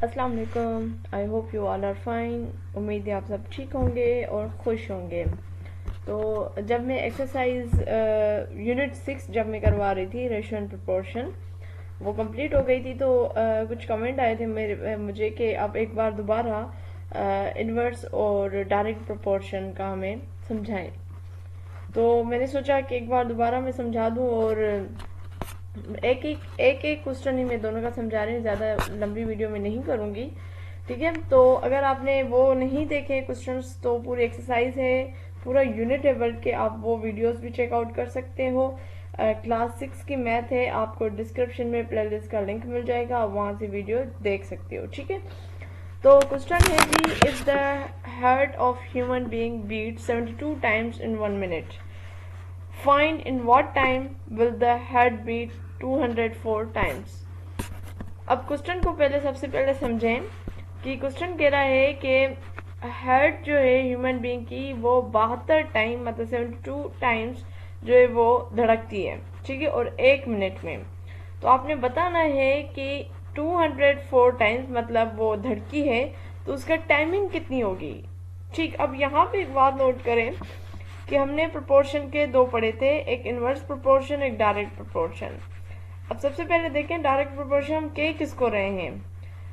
अस्सलाम वालेकुम। I hope you all are fine. उम्मीद है आप सब ठीक होंगे और खुश होंगे। तो जब मैं एक्सरसाइज यूनिट 6 जब मैं करवा रही थी, रेशियो एंड प्रोपोर्शन, वो कंप्लीट हो गई थी। तो कुछ कमेंट आए थे मुझे कि आप एक बार दोबारा इन्वर्स और डायरेक्ट प्रोपोर्शन का हमें समझाएं। तो मैंने सोचा कि एक बार दोबारा मैं समझा दूं, और एक क्वेश्चन ही मैं दोनों का समझा रही हूँ, ज़्यादा लंबी वीडियो में नहीं करूँगी। ठीक है, तो अगर आपने वो नहीं देखे क्वेश्चंस तो पूरी एक्सरसाइज है, पूरा यूनिट है, बल्कि आप वो वीडियोस भी चेकआउट कर सकते हो। क्लास 6 की मैथ है, आपको डिस्क्रिप्शन में प्लेलिस्ट का लिंक मिल जाएगा, आप वहाँ से वीडियो देख सकते हो। ठीक है, तो क्वेश्चन है जी, if the heart of human being beat 72 times in 1 minute, find in what time will the heart beat 204 times। अब क्वेश्चन को सबसे पहले समझें कि क्वेश्चन कह रहा है कि हार्ट जो है ह्यूमन बीइंग की, वो 72 टाइम मतलब 72 टाइम्स जो है वो धड़कती है। ठीक है, और 1 मिनट में। तो आपने बताना है कि 204 टाइम्स मतलब वो धड़की है, तो उसका टाइमिंग कितनी होगी। ठीक, अब यहाँ पे एक बात नोट करें कि हमने प्रोपोर्शन के दो पढ़े थे, एक इनवर्स प्रोपोर्शन, एक डायरेक्ट प्रोपोर्शन। अब सबसे पहले देखें डायरेक्ट प्रोपोर्शन हम कह किसको रहे हैं।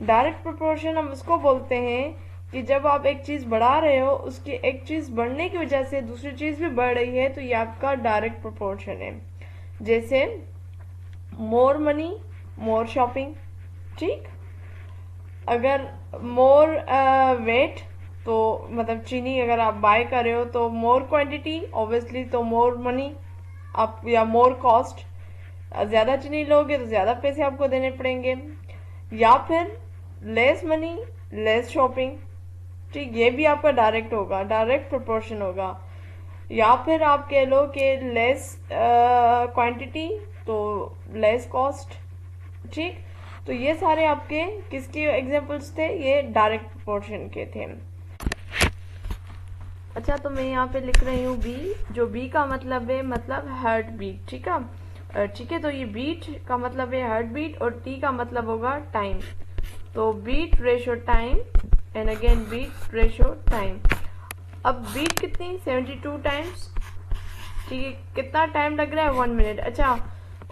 डायरेक्ट प्रोपोर्शन हम उसको बोलते हैं कि जब आप एक चीज बढ़ा रहे हो, उसकी एक चीज बढ़ने की वजह से दूसरी चीज भी बढ़ रही है, तो ये आपका डायरेक्ट प्रोपोर्शन है। जैसे मोर मनी मोर शॉपिंग। ठीक, अगर मोर वेट, तो मतलब चीनी अगर आप बाय कर रहे हो तो मोर क्वांटिटी ऑब्वियसली, तो मोर मनी आप, या मोर कॉस्ट, ज्यादा चीनी लोगे तो ज्यादा पैसे आपको देने पड़ेंगे। या फिर लेस मनी लेस शॉपिंग। ठीक, ये भी आपका डायरेक्ट होगा, डायरेक्ट प्रोपोर्शन होगा। या फिर आप कह लो कि लेस क्वांटिटी तो लेस कॉस्ट। ठीक, तो ये सारे आपके किसके एग्जांपल्स थे, ये डायरेक्ट प्रोपोर्शन के थे। अच्छा, तो मैं यहाँ पे लिख रही हूँ बी, जो बी का मतलब है मतलब हार्ट बीट। ठीक है, ठीक है, तो ये बीट का मतलब है हार्ट बीट, और टी का मतलब होगा टाइम। तो beat ratio time and again beat ratio time. अब बीट कितनी, 72 टाइम्स। ठीक है, कितना टाइम लग रहा है, 1 मिनट। अच्छा,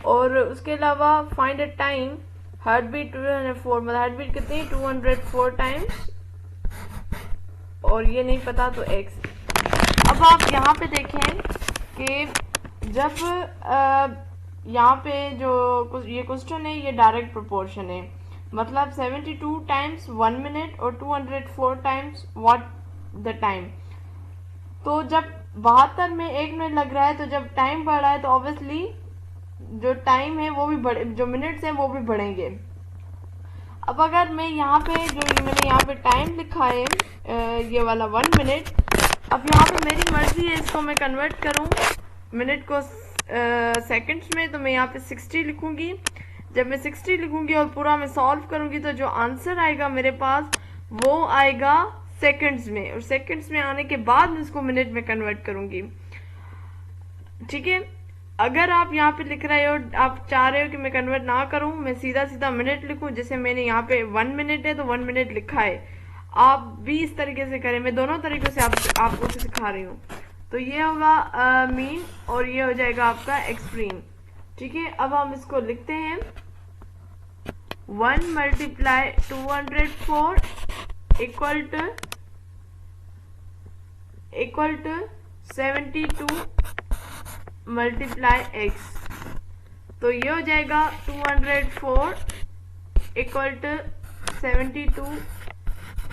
और उसके अलावा find a time, heart beat 204 मतलब हार्ट बीट कितनी, 204 टाइम्स, और ये नहीं पता तो एक्स। अब आप यहाँ पे देखें कि जब यहाँ पे जो ये क्वेश्चन है, ये डायरेक्ट प्रोपोर्शन है, मतलब 72 टाइम्स 1 मिनट और 204 टाइम्स व्हाट द टाइम। तो जब 72 में 1 मिनट लग रहा है, तो जब टाइम बढ़ रहा है तो ऑब्वियसली जो टाइम है वो भी बढ़े, जो मिनट्स हैं वो भी बढ़ेंगे। अब अगर मैं यहाँ पे जो मैंने यहाँ पे टाइम लिखा है, ये वाला 1 मिनट, अब यहाँ पे मेरी मर्जी है इसको मैं कन्वर्ट करूँ मिनट को सेकंड्स में, तो मैं यहाँ पे 60 लिखूंगी। जब मैं 60 लिखूंगी और पूरा मैं सॉल्व करूंगी, तो जो आंसर आएगा मेरे पास वो आएगा सेकंड्स में, और सेकंड्स में आने के बाद मैं उसको मिनट में कन्वर्ट करूंगी। ठीक है, अगर आप यहाँ पे लिख रहे हो, आप चाह रहे हो कि मैं कन्वर्ट ना करूं, मैं सीधा सीधा मिनट लिखूं, जैसे मैंने यहाँ पे 1 मिनट है तो 1 मिनट लिखा है, आप भी इस तरीके से करें। मैं दोनों तरीकों से आपको सिखा रही हूँ। तो ये होगा मीन, और ये हो जाएगा आपका एक्सट्रीम। ठीक है, अब हम इसको लिखते हैं, 1 multiply 204 equal to 72 multiply x. तो ये हो जाएगा 204 इक्वल टू 72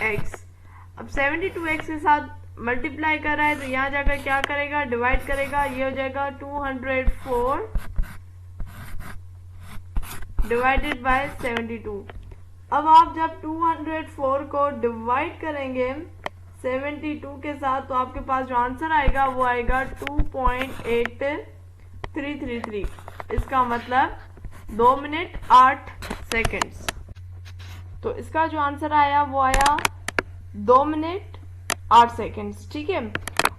एक्स। अब 72 एक्स के साथ मल्टीप्लाई कर रहा है, तो यहाँ जाकर क्या करेगा, डिवाइड करेगा। ये हो जाएगा 204 डिवाइडेड बाय 72। अब आप जब 204 को डिवाइड करेंगे 72 के साथ, तो आपके पास जो आंसर आएगा वो आएगा 2.8333। इसका मतलब 2 मिनट 8 सेकेंड्स। तो इसका जो आंसर आया वो आया 2 मिनट 8 सेकेंड्स। ठीक है,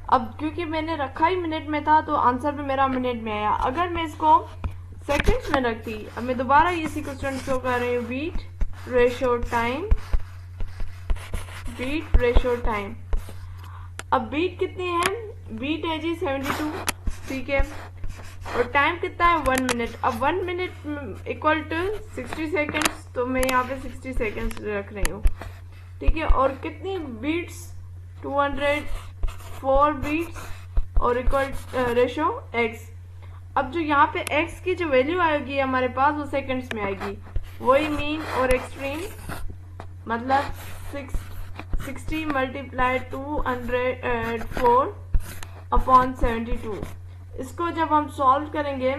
अब क्योंकि मैंने रखा ही मिनट में था, तो आंसर भी मेरा मिनट में आया। अगर मैं इसको सेकेंड्स में रखती, अब मैं दोबारा इसी क्वेश्चन शो कर रही हूँ, beat ratio time, beat ratio time. अब बीट कितनी है, बीट है जी 72, ठीक है, और टाइम कितना है 1 मिनट। अब 1 मिनट इक्वल टू 60 सेकेंड्स, तो मैं यहाँ पे 60 सेकेंड्स रख रही हूँ, ठीक है। और कितनी बीट्स, 204 बीट्स, और इक्वल रेशो एक्स। अब जो यहाँ पे एक्स की जो वैल्यू आएगी हमारे पास वो सेकेंड्स में आएगी, वही मीन और एक्सट्रीम, मतलब 60 मल्टीप्लाई 204 अपॉन 72। इसको जब हम सॉल्व करेंगे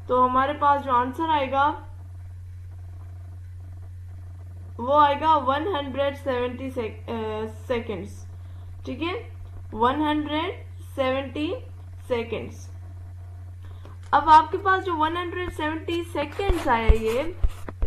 तो हमारे पास जो आंसर आएगा वो आएगा 170 सेकेंड्स, ठीक है, 170 सेकेंड्स। अब आपके पास जो 170 सेकेंड्स आया ये,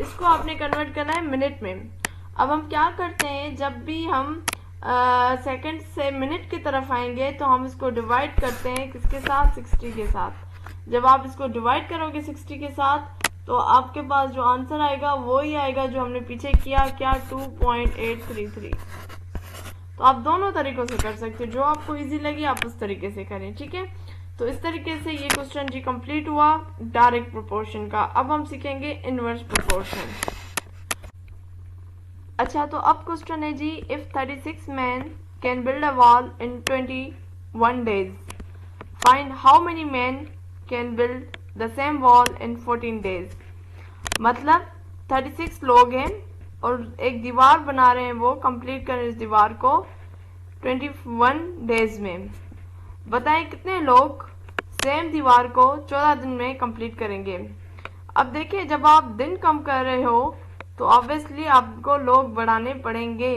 इसको आपने कन्वर्ट करना है मिनट में। अब हम क्या करते हैं, जब भी हम सेकंड से मिनट की तरफ आएंगे तो हम इसको डिवाइड करते हैं किसके साथ, 60 के साथ। जब आप इसको डिवाइड करोगे 60 के साथ तो आपके पास जो आंसर आएगा वो ही आएगा जो हमने पीछे किया, क्या 2.833। तो आप दोनों तरीकों से कर सकते हो, जो आपको इजी लगे आप उस तरीके से करें, ठीक है। तो इस तरीके से ये क्वेश्चन जी कंप्लीट हुआ डायरेक्ट प्रोपोर्शन का। अब हम सीखेंगे इनवर्स प्रोपोर्शन। अच्छा, तो अब क्वेश्चन है जी, if 36 man can build a wall in 21 days, find how many man can build the same wall in 14 days. मतलब 36 लोग हैं और एक दीवार बना रहे हैं, वो कंप्लीट करें इस दीवार को 21 डेज में। बताएं कितने लोग सेम दीवार को 14 दिन में कंप्लीट करेंगे। अब देखिए, जब आप दिन कम कर रहे हो तो ऑब्वियसली आपको लोग बढ़ाने पड़ेंगे,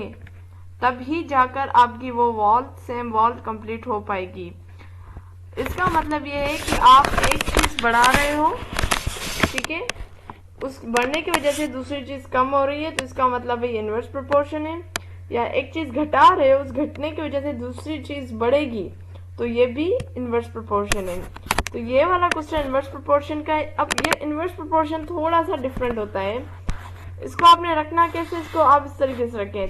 तभी जाकर आपकी वो वॉल, सेम वॉल कंप्लीट हो पाएगी। इसका मतलब ये है कि आप एक चीज बढ़ा रहे हो, ठीक है, उस बढ़ने की वजह से दूसरी चीज कम हो रही है, तो इसका मतलब है ये इनवर्स प्रोपोर्शन है। या एक चीज घटा रहे हो, उस घटने की वजह से दूसरी चीज बढ़ेगी, तो ये भी इनवर्स प्रोपोर्शन है। तो ये वाला क्वेश्चन इनवर्स प्रोपोर्शन का है। अब ये इनवर्स प्रोपोर्शन थोड़ा सा डिफरेंट होता है। इसको आपने रखना कैसे, इसको आप इस तरीके से रखें,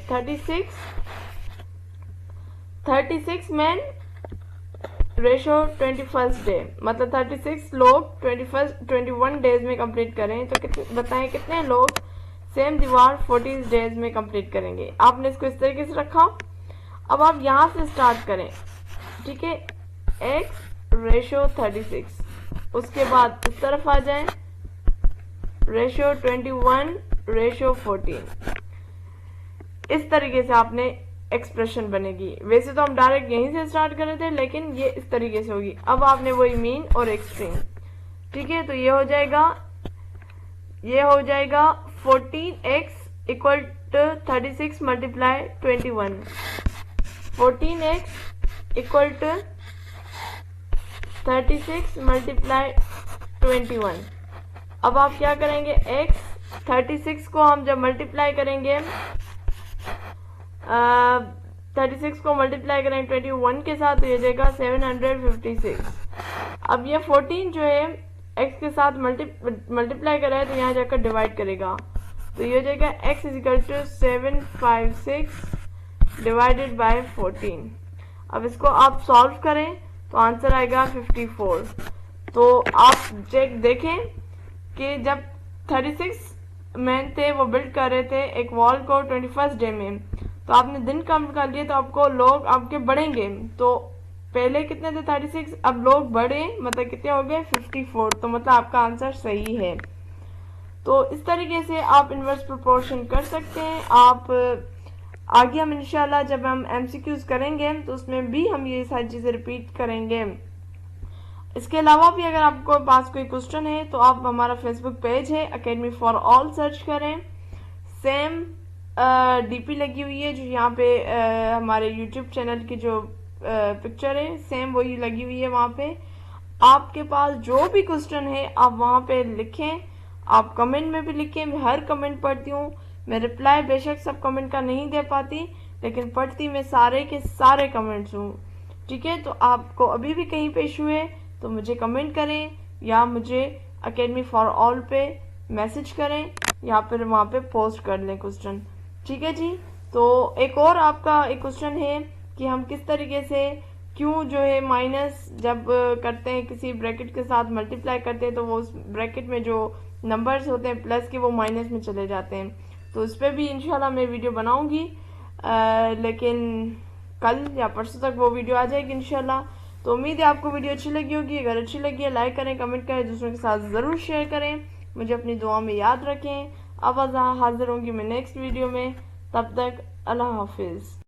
36 मैन रेशो 21 डे, मतलब 36 लोग 21 डेज में कंप्लीट करें, तो बताएं कितने लोग सेम दीवार 40 डेज में कंप्लीट करेंगे। आपने इसको इस तरीके से रखा। अब आप यहां से स्टार्ट करें, ठीक है, x रेशो 36, उसके बाद इस तरफ आ जाएं, रेशो 21 रेशो 14। इस तरीके से आपने एक्सप्रेशन बनेगी। वैसे तो हम डायरेक्ट यहीं से स्टार्ट कर रहे थे, लेकिन ये इस तरीके से होगी। अब आपने वही मीन और एक्सट्रीम, ठीक है, तो ये हो जाएगा 14x equal to 36 multiply 21, 14x equal to 36 multiply 21। अब आप क्या करेंगे, x 36 को हम जब मल्टीप्लाई करेंगे 36 को मल्टीप्लाई करेंगे 21 के साथ, तो ये जाएगा 756। अब ये 14 जो है x के साथ मल्टीप्लाई कर रहा है, तो यहाँ जाकर डिवाइड करेगा, तो ये हो जाएगा x is equal to 756 divided by 14। अब इसको आप सॉल्व करें तो आंसर आएगा 54। तो आप देखें कि जब 36 मैन थे वो बिल्ड कर रहे थे एक वॉल को 21 डे में, तो आपने दिन कम कर लिए, तो आपको लोग आपके बढ़ेंगे। तो पहले कितने थे 36, अब लोग बढ़े, मतलब कितने हो गए 54, तो मतलब आपका आंसर सही है। तो इस तरीके से आप इनवर्स प्रोपोर्शन कर सकते हैं। आप आगे हम इंशाल्लाह जब हम MCQs करेंगे तो उसमें भी हम ये सारी चीजें रिपीट करेंगे। इसके अलावा भी अगर आपको पास कोई क्वेश्चन है तो आप हमारा फेसबुक पेज है अकेडमी फॉर ऑल, सर्च करें। सेम DP लगी हुई है जो यहाँ पे हमारे YouTube चैनल की जो पिक्चर है, सेम वही लगी हुई है। वहाँ पे आपके पास जो भी क्वेश्चन है आप वहाँ पे लिखें, आप कमेंट में भी लिखें। मैं हर कमेंट पढ़ती हूँ। मैं रिप्लाई बेशक सब कमेंट का नहीं दे पाती, लेकिन पढ़ती मैं सारे के सारे कमेंट्स हूँ, ठीक है। तो आपको अभी भी कहीं पे इशू है तो मुझे कमेंट करें या मुझे अकेडमी फॉर ऑल पे मैसेज करें। या फिर वहाँ पे पोस्ट कर लें क्वेश्चन। ठीक है जी। तो एक और आपका एक क्वेश्चन है कि हम किस तरीके से क्यों जो है माइनस जब करते हैं किसी ब्रैकेट के साथ मल्टीप्लाई करते हैं तो वो उस ब्रैकेट में जो नंबर्स होते हैं प्लस के वो माइनस में चले जाते हैं। तो इस पर भी इंशाल्लाह मैं वीडियो बनाऊंगी, लेकिन कल या परसों तक वो वीडियो आ जाएगी इंशाल्लाह। तो उम्मीद है आपको वीडियो अच्छी लगी होगी। अगर अच्छी लगी है लाइक करें, कमेंट करें, दूसरों के साथ ज़रूर शेयर करें, मुझे अपनी दुआ में याद रखें। अब हाजिर होंगी मैं नेक्स्ट वीडियो में, तब तक अल्लाह हाफिज़।